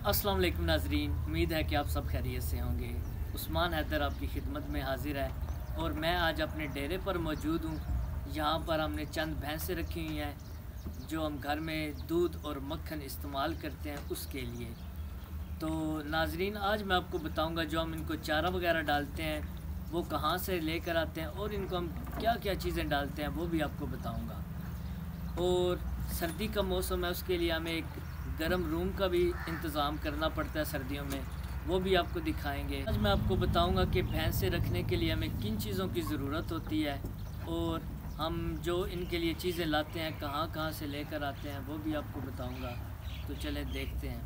अस्सलाम वालेकुम नाजरीन, उम्मीद है कि आप सब खैरियत से होंगे। उस्मान हैदर आपकी खिदमत में हाजिर है और मैं आज अपने डेरे पर मौजूद हूँ। यहाँ पर हमने चंद भैंसें रखी हुई हैं जो हम घर में दूध और मक्खन इस्तेमाल करते हैं उसके लिए। तो नाजरीन, आज मैं आपको बताऊँगा जो हम इनको चारा वगैरह डालते हैं वो कहाँ से लेकर आते हैं और इनको हम क्या क्या चीज़ें डालते हैं वो भी आपको बताऊँगा। और सर्दी का मौसम है, उसके लिए हमें एक गर्म रूम का भी इंतज़ाम करना पड़ता है सर्दियों में, वो भी आपको दिखाएंगे। आज मैं आपको बताऊंगा कि भैंसें रखने के लिए हमें किन चीज़ों की ज़रूरत होती है और हम जो इनके लिए चीज़ें लाते हैं कहाँ कहाँ से लेकर आते हैं वो भी आपको बताऊंगा। तो चलें देखते हैं।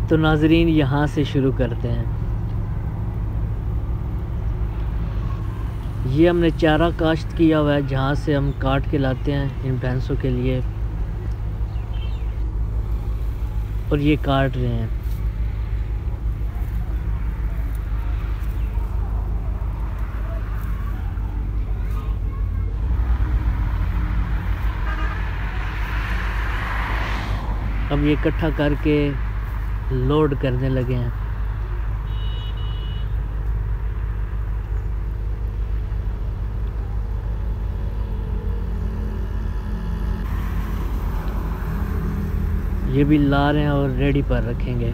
तो नाजरीन, यहाँ से शुरू करते हैं। ये हमने चारा काश्त किया हुआ है जहाँ से हम काट के लाते हैं इन भैंसों के लिए, और ये काट रहे हैं। अब ये इकट्ठा करके लोड करने लगे हैं। ये भी ला रहे हैं और रेडी पर रखेंगे।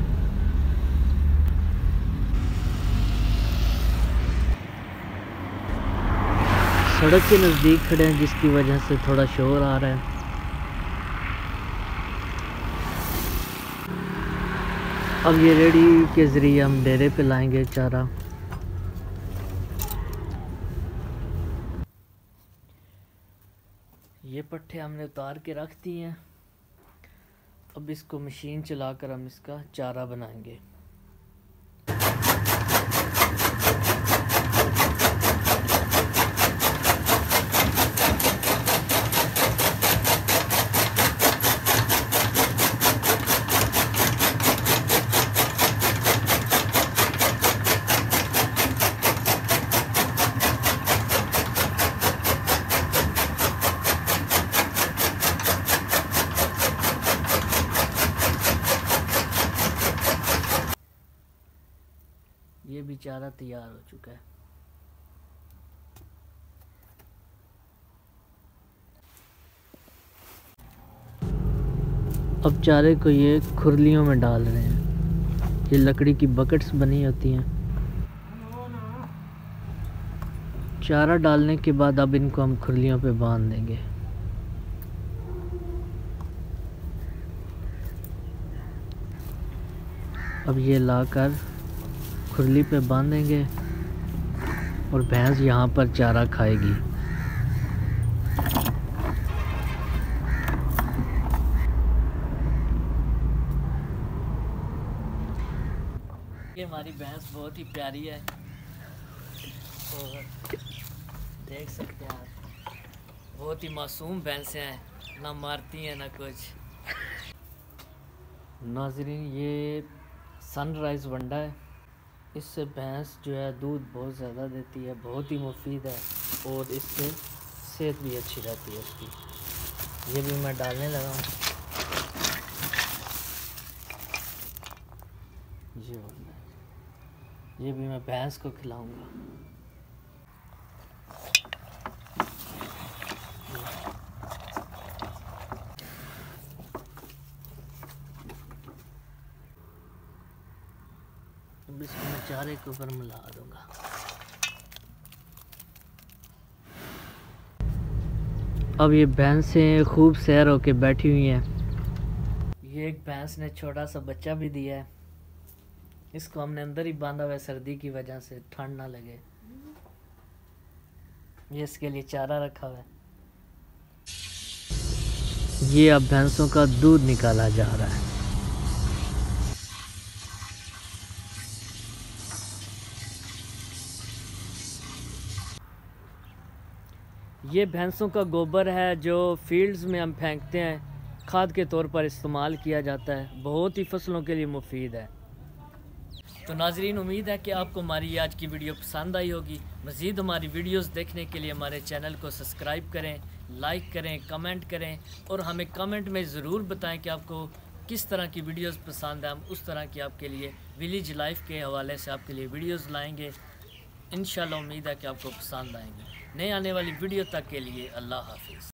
सड़क के नज़दीक खड़े हैं जिसकी वजह से थोड़ा शोर आ रहा है। अब ये रेडी के ज़रिए हम डेरे पे लाएंगे चारा। ये पट्टे हमने उतार के रख दिए हैं। अब इसको मशीन चलाकर हम इसका चारा बनाएंगे। ये भी चारा तैयार हो चुका है। अब चारे को ये खुरलियों में डाल रहे हैं। ये लकड़ी की बकेट्स बनी होती हैं। चारा डालने के बाद अब इनको हम खुरलियों पे बांध देंगे। अब ये लाकर खुरली पे बांधेंगे और भैंस यहाँ पर चारा खाएगी। ये हमारी भैंस बहुत ही प्यारी है और देख सकते हैं आप, बहुत ही मासूम भैंसें हैं, ना मारती हैं ना कुछ। नाज़रीन, ये सनराइज़ वंडा है। इससे भैंस जो है दूध बहुत ज़्यादा देती है, बहुत ही मुफीद है और इससे सेहत भी अच्छी रहती है उसकी। ये भी मैं डालने लगा हूँ। ये वंडा है, ये भी मैं भैंस को खिलाऊंगा। अब इसको मैं चारे के ऊपर मिला दूंगा। अब ये भैंसें खूब सैर होके बैठी हुई हैं। ये एक भैंस ने छोटा सा बच्चा भी दिया है। इसको हमने अंदर ही बांधा हुआ है सर्दी की वजह से, ठंड ना लगे। ये इसके लिए चारा रखा हुआ है। ये अब भैंसों का दूध निकाला जा रहा है। ये भैंसों का गोबर है जो फील्ड्स में हम फेंकते हैं, खाद के तौर पर इस्तेमाल किया जाता है, बहुत ही फसलों के लिए मुफीद है। तो नाजरीन, उम्मीद है कि आपको हमारी ये आज की वीडियो पसंद आई होगी। मज़ीद हमारी वीडियोस देखने के लिए हमारे चैनल को सब्सक्राइब करें, लाइक करें, कमेंट करें और हमें कमेंट में ज़रूर बताएं कि आपको किस तरह की वीडियोस पसंद है, हम उस तरह की आपके लिए विलेज लाइफ के हवाले से आपके लिए वीडियोस लाएंगे। इंशाल्लाह उम्मीद है कि आपको पसंद आएंगी। नए आने वाली वीडियो तक के लिए अल्लाह हाफिज़।